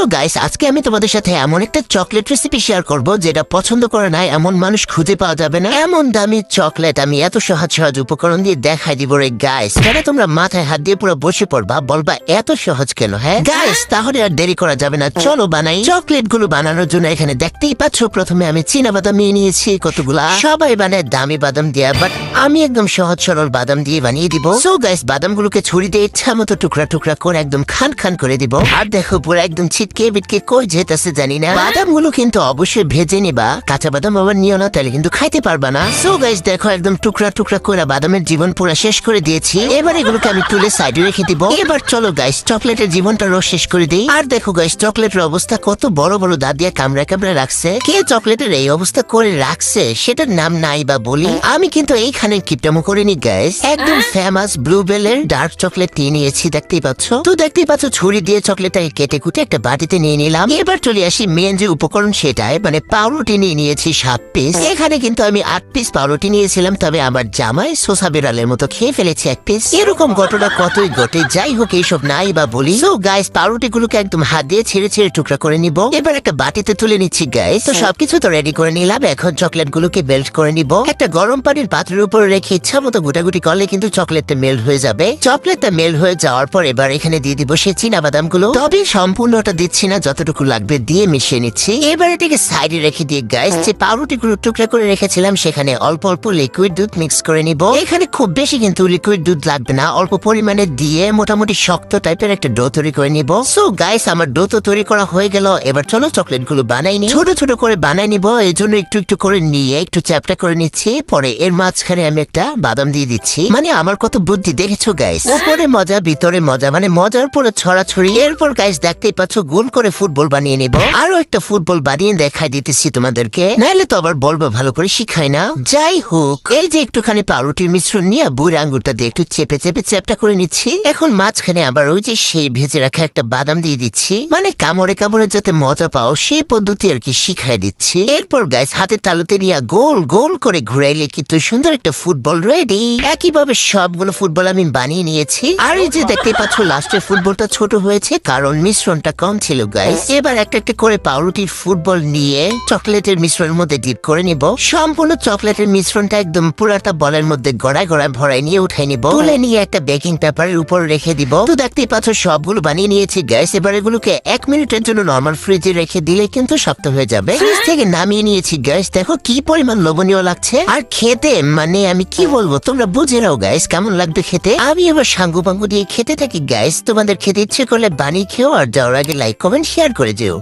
চলো গাইস, আজকে আমি তোমাদের সাথে এমন একটা চকলেট রেসিপি শেয়ার করব যেটা পছন্দ করে না এমন মানুষ খুঁজে পাওয়া যাবে না। এমন দামি চকলেট আমি এত সহজ উপকরণ দিয়ে দেখাই দিব রে গাইস। এটা তোমরা মাথায় হাত দিয়ে পুরো বসে পড়বা, বলবা এত সহজ কেন? হ্যাঁ গাইস, তাহলে আর দেরি করা যাবে না, চলো বানাই। চকলেট গুলো বানানোর জন্য এখানে দেখতেই পাচ্ছ, প্রথমে আমি চীনা বাদাম নিয়ে নিয়েছি কতগুলা। সবাই বানায় দামি বাদাম দিয়ে, বাট আমি একদম সহজ সরল বাদাম দিয়ে বানিয়ে দিব। সো গাইস, বাদাম গুলোকে ছুরি দিয়ে ইচ্ছা মতো টুকরা টুকরা করে একদম খান খান করে দিব। আর দেখো পুরো একদম ছিটকে বিটকে কই যেতেছে জানি না। বাদাম গুলো কিন্তু অবশ্যই ভেজে নিবা, কাঁচা বাদাম আবার নিও না, তাহলে কিন্তু খাইতে পারবা না। সো গাইস দেখো, একদম টুকরা টুকরা করে বাদামের জীবন পুরো শেষ করে দিয়েছি। এবার এগুলোকে আমি তুলে সাইডে রেখে দিব। এবার চলো গাইস, চকলেটের জীবনটা শেষ করে দিই। আর দেখো গাইস, চকলেটের অবস্থা কত বড় বড় দাঁত দিয়ে কামড়া কামড়া রাখছে। কে চকলেটের এই অবস্থা করে রাখছে সেটার নাম নাই বা বলি। আমি কিন্তু এইখানে কিপটামো করিনি গাইস, একদম ফেমাস ব্লুবেলের ডার্ক চকলেট নিয়েছি, দেখতেই পাচ্ছ। তো দেখতেই পাচ্ছ, ছুরি দিয়ে চকলেটটাকে কেটে কুটে একটা বাটিতে নিয়ে নিলাম। এবার চলে আসি মেন যে উপকরণ সেটাই, মানে পাউরুটি নিয়ে নিয়েছি 7 পিস। এখানে কিন্তু আমি 8 পিস পাউরুটি নিয়েছিলাম, তবে আমার জামাই সোসা বিড়ালের মতো খেয়ে ফেলেছে 1 পিস। এরকম ঘটনা কতই ঘটে, যাই হোক এইসব নাই বা বলি। সো গাইস, পাউরুটি গুলোকে একদম হাত দিয়ে ছেড়ে ছেড়ে টুকরা করে নিব। এবার একটা বাটিতে তুলে নিচ্ছি গাইস। তো সবকিছু তো রেডি করে নিলাম, এখন চকলেট গুলোকে মেল্ট করে নিব। একটা গরম পানির পাত্রের উপর রেখে ইচ্ছা মতো গুটাগুটি করলে কিন্তু চকলেটটা মেল্ট হয়ে যাবে। চকলেটটা মেল্ট হয়ে যাওয়ার পর এবার এখানে দিয়ে দিব সেই চীনা বাদাম গুলো, তবে সম্পূর্ণটা দিচ্ছি না, যতটুকু লাগবে দিয়ে মিশিয়ে নিচ্ছি। এবার এটাকে সাইডে রেখে দিয়ে গাইস, যে পাউরুটি গুলো টুকরা করে রেখেছিলাম সেখানে অল্প অল্প লিকুইড দুধ মিক্স করে নিব। এখানে খুব বেশি কিন্তু লিকুইড দুধ লাগবে না, অল্প পরিমাণে দিয়ে মোটামুটি শক্ত টাইপের একটা ডো তৈরি করে নিব। সো গাইস, আমার ডো তো তৈরি করা হয়ে গেল। এবার চলো চকলেট গুলো বানাই নি, ছোট ছোট করে বানাই নিব। এই জন্য একটু একটু করে নিয়ে একটু চ্যাপটা করে নিচ্ছি। পরে এর মাঝখানে আমি একটা বাদাম দিয়ে দিচ্ছি। মানে আমার কত বুদ্ধি দেখেছো গাইস, উপরে মজা ভিতরে মজা, মানে মজার পরে ছড়াছড়ি। এরপর গাইস দেখতেই পাচ্ছ, গোল করে ফুটবল বানিয়ে নেব। আরো একটা ফুটবল বানিয়ে দেখাই দিতেছি তোমাদেরকে, নাহলে তো আবার বলবো ভালো করে শিখাই না। যাই হোক, এই যে একটুখানি পাউরুটির মিশ্রণ নিয়ে বুড়ি আঙ্গুরটা দিয়ে একটু চেপে চেপে চ্যাপটা করে নিচ্ছি। এখন মাঝখানে আবার ওই যে সেই ভেজে রাখা একটা বাদাম দিয়ে দিচ্ছি, মানে কামড়ে কামড়ে যাতে মজা পাও সেই পদ্ধতি আর কি শিখাই দিচ্ছি। এরপর গাইস, হাতে তালুতে নিয়ে গোল গোল করে ঘুরাইলে কিন্তু সুন্দর একটা ফুটবল রেডি। একইভাবে সবগুলো ফুটবল আমি বানিয়ে নিয়েছি। আর এই যে দেখতে পাচ্ছ, লাস্টের ফুটবলটা ছোট হয়েছে কারণ মিশ্রণটা কম ছিল গাইস। এবার একটা একটা করে পাউরুটির ফুটবল নিয়ে চকলেটের মিশ্রণের মধ্যে ডিপ করে নিব। সম্পূর্ণ চকলেটের মিশ্রণটা একদম পুরাটা বলের মধ্যে গড়ায় গড়ায় ভরাই নিয়ে উঠাই নিব। তুলে নিয়ে একটা বেকিং পেপারের উপর রেখে দিব। তো দেখতেই পাচ্ছ, সবগুলো বানিয়ে নিয়েছি গাইস। এবার এগুলোকে 1 মিনিটের জন্য নরমাল ফ্রিজে রেখে দিলে কিন্তু শক্ত হয়ে যাবে। ফ্রিজ থেকে নামিয়ে নিয়েছি গাইস, দেখো কি পরিমাণ লোভনীয় লাগছে। আর খেতে মানে আমি কি বলবো, তোমরা বুঝে নাও গাইস কেমন লাগবে খেতে। আমি এবার সাঙ্গু পাঙ্গু দিয়ে খেতে থাকি গাইস। তোমাদের খেতে ইচ্ছে করলে বানিয়ে খেও, আর যাওয়ার আগে লাইক কমেন্ট শেয়ার করে যেও।